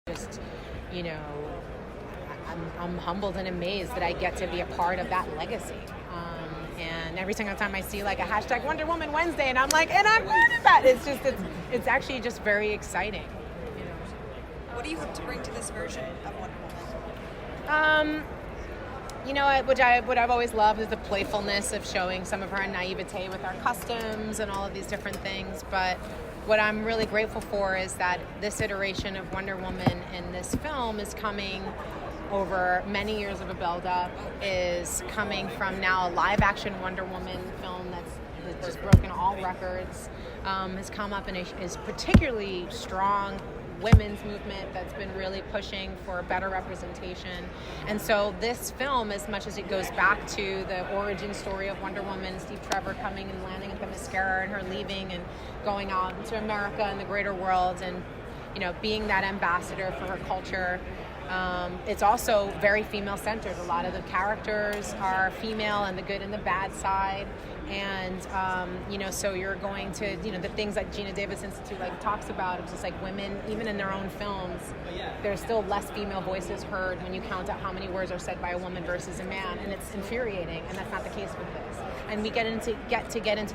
just, you know, I'm humbled and amazed that I get to be a part of that legacy. And every single time I see like a hashtag Wonder Woman Wednesday, and I'm like, and I'm part of that. It's actually just very exciting. You know. What do you hope to bring to this version of Wonder Woman? You know, what I've always loved is the playfulness of showing some of her naivete with our customs and all of these different things. But what I'm really grateful for is that this iteration of Wonder Woman in this film is coming over many years of a build-up, is coming from now a live-action Wonder Woman film that's just broken all records, has come up and is particularly strong women's movement that's been really pushing for better representation. And so this film, as much as it goes back to the origin story of Wonder Woman, Steve Trevor coming and landing at the Mascara and her leaving and going out into America and the greater world and, you know, being that ambassador for her culture. It's also very female-centered. A lot of the characters are female and the good and the bad side. And, you know, so you're going to, you know, the things that Gina Davis Institute like talks about, it's just like women, even in their own films, there's still less female voices heard when you count out how many words are said by a woman versus a man. And it's infuriating, and that's not the case with this. And we get into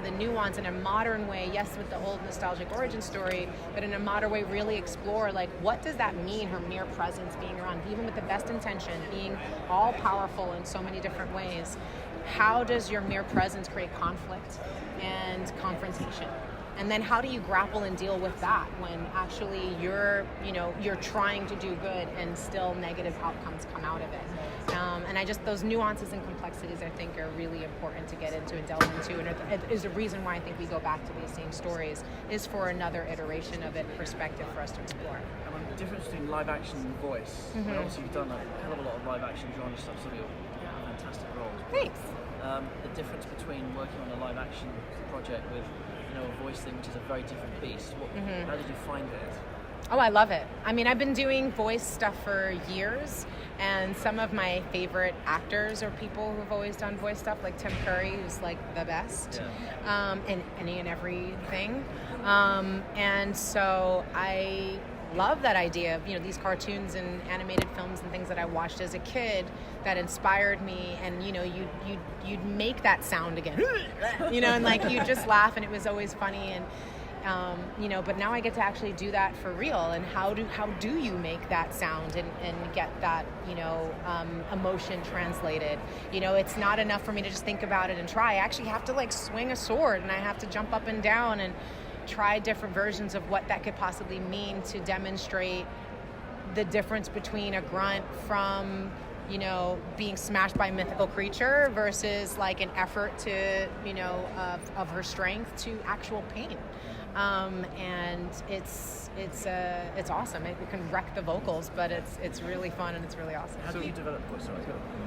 the nuance in a modern way, yes, with the old nostalgic origin story, but in a modern way really explore, like, what does that mean, her mere presence being around, even with the best intention, being all powerful in so many different ways. How does your mere presence create conflict and confrontation? And then how do you grapple and deal with that when actually you're trying to do good and still negative outcomes come out of it? And those nuances and complexities, I think, are really important to get into and delve into. And it is a reason why I think we go back to these same stories, is for another iteration of it, perspective for us to explore. And the difference between live action and voice, and obviously you've done a hell of a lot of live action genre stuff, so you're fantastic roles. Thanks. The difference between working on a live action project with, you know, a voice thing, which is a very different beast. How did you find it? Oh, I love it. I mean, I've been doing voice stuff for years, and some of my favorite actors are people who've always done voice stuff, like Tim Curry, who's like the best in any and everything. And so I love that idea of, you know, these cartoons and animated films and things that I watched as a kid that inspired me, and, you know, you'd make that sound again, you know, and like you just laugh, and it was always funny. And you know, but now I get to actually do that for real. And how do you make that sound and get that, you know, emotion translated? You know, it's not enough for me to just think about it and try. I actually have to like swing a sword, and I have to jump up and down and try different versions of what that could possibly mean to demonstrate the difference between a grunt from, you know, being smashed by a mythical creature versus like an effort to, you know, of her strength to actual pain. And it's awesome. It can wreck the vocals, but it's really fun and it's really awesome. How do you develop voice?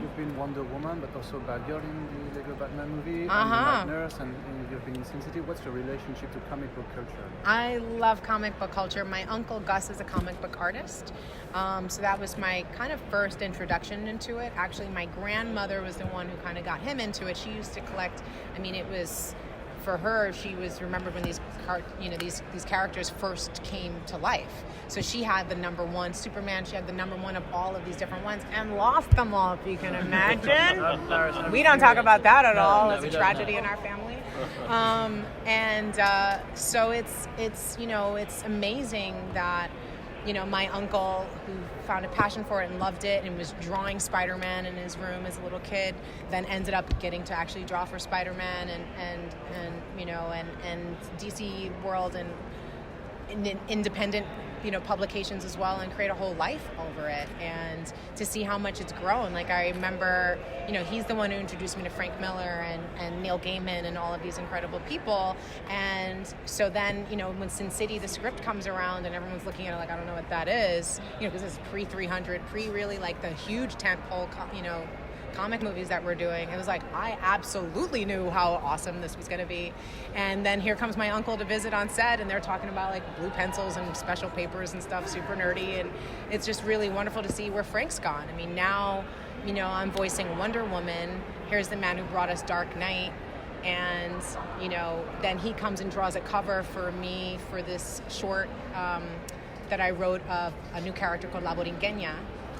You've been Wonder Woman, but also Batgirl in the Lego Batman movie, and Night Nurse, and you've been in Sin City. What's your relationship to comic book culture? I love comic book culture. My uncle Gus is a comic book artist, so that was my kind of first introduction into it. Actually, my grandmother was the one who kind of got him into it. She used to collect. I mean, it was. For her, she was remembered when these characters first came to life. So she had the number one Superman. She had the number one of all of these different ones, and lost them all. If you can imagine, we don't talk about that at all. It's a tragedy in our family. So it's you know, it's amazing that, you know, my uncle, who found a passion for it and loved it and was drawing Spider-Man in his room as a little kid, then ended up getting to actually draw for Spider-Man and you know, and DC World and independent, you know, publications as well, and create a whole life over it, and to see how much it's grown. Like, I remember, you know, he's the one who introduced me to Frank Miller and Neil Gaiman and all of these incredible people. And so then, you know, when Sin City, the script comes around and everyone's looking at it like, I don't know what that is, you know, because it's pre-300, really like the huge tentpole, you know, comic movies that we're doing. It was like, I absolutely knew how awesome this was going to be. And then here comes my uncle to visit on set, and they're talking about like blue pencils and special papers and stuff, super nerdy. And it's just really wonderful to see where Frank's gone. I mean, now, you know, I'm voicing Wonder Woman. Here's the man who brought us Dark Knight. And, you know, then he comes and draws a cover for me for this short that I wrote of a new character called La Borinqueña.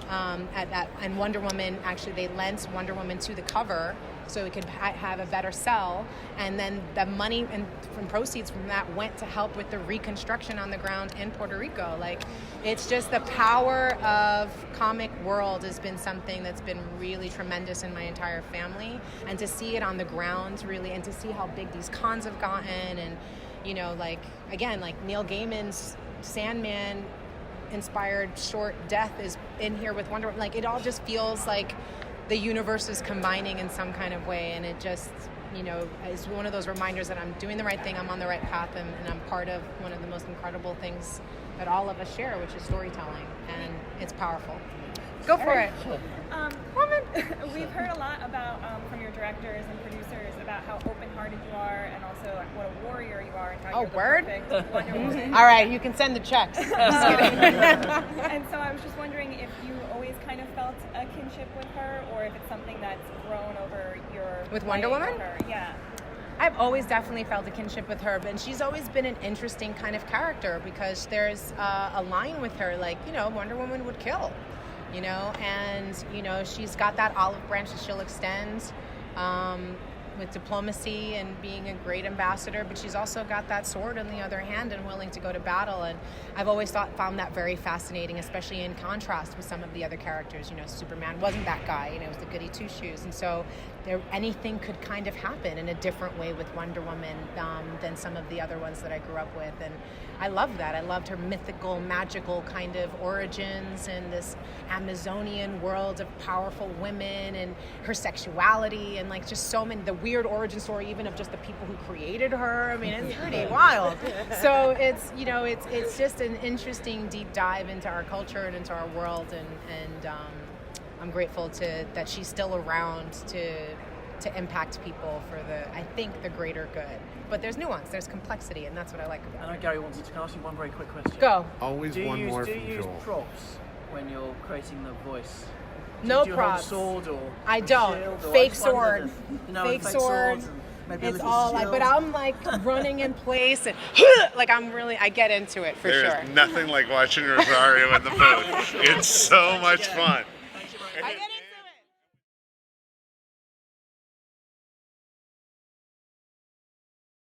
And Wonder Woman, actually, they lent Wonder Woman to the cover so it could have a better sell. And then the money and from proceeds from that went to help with the reconstruction on the ground in Puerto Rico. Like, it's just the power of comic world has been something that's been really tremendous in my entire family. And to see it on the ground, really, and to see how big these cons have gotten. And, you know, like, again, like Neil Gaiman's Sandman inspired short Death is in here with Wonder Woman. Like, it all just feels like the universe is combining in some kind of way, and it just, you know, is one of those reminders that I'm doing the right thing, I'm on the right path, and I'm part of one of the most incredible things that all of us share, which is storytelling, and it's powerful. Go for it. We've heard a lot about from your directors and producers about how open-hearted you are, and also what a warrior you are, and how you're the perfect Wonder Woman. All right, you can send the checks. I'm just kidding. And so I was just wondering if you always kind of felt a kinship with her, or if it's something that's grown over your With Wonder Woman? Her. Yeah. I've always definitely felt a kinship with her, and she's always been an interesting kind of character because there's a line with her, like, you know, Wonder Woman would kill. You know, and, you know, she's got that olive branch that she'll extend with diplomacy and being a great ambassador, but she's also got that sword in the other hand and willing to go to battle. And I've always found that very fascinating, especially in contrast with some of the other characters. You know, Superman wasn't that guy, you know, it was the goody two-shoes. And so anything could kind of happen in a different way with Wonder Woman than some of the other ones that I grew up with. And I loved that. I loved her mythical, magical kind of origins and this Amazonian world of powerful women and her sexuality and like just so many, the weird origin story even of just the people who created her. I mean, it's pretty wild. So it's, you know, it's just an interesting deep dive into our culture and into our world, and I'm grateful that she's still around to impact people for I think the greater good. But there's nuance, there's complexity, and that's what I like about it. I know Gary wanted to ask you one very quick question. Go. Always one more Do from you use Joel. props when you're creating the voice? No do you props. Hold a sword or I a don't. shield, or Fake I just wondered sword. if, you know, Fake fake sword. swords and maybe a It's little all like, shield. but I'm like running in place and like I get into it for There's sure. nothing like watching Rosario in the booth. It's so much fun.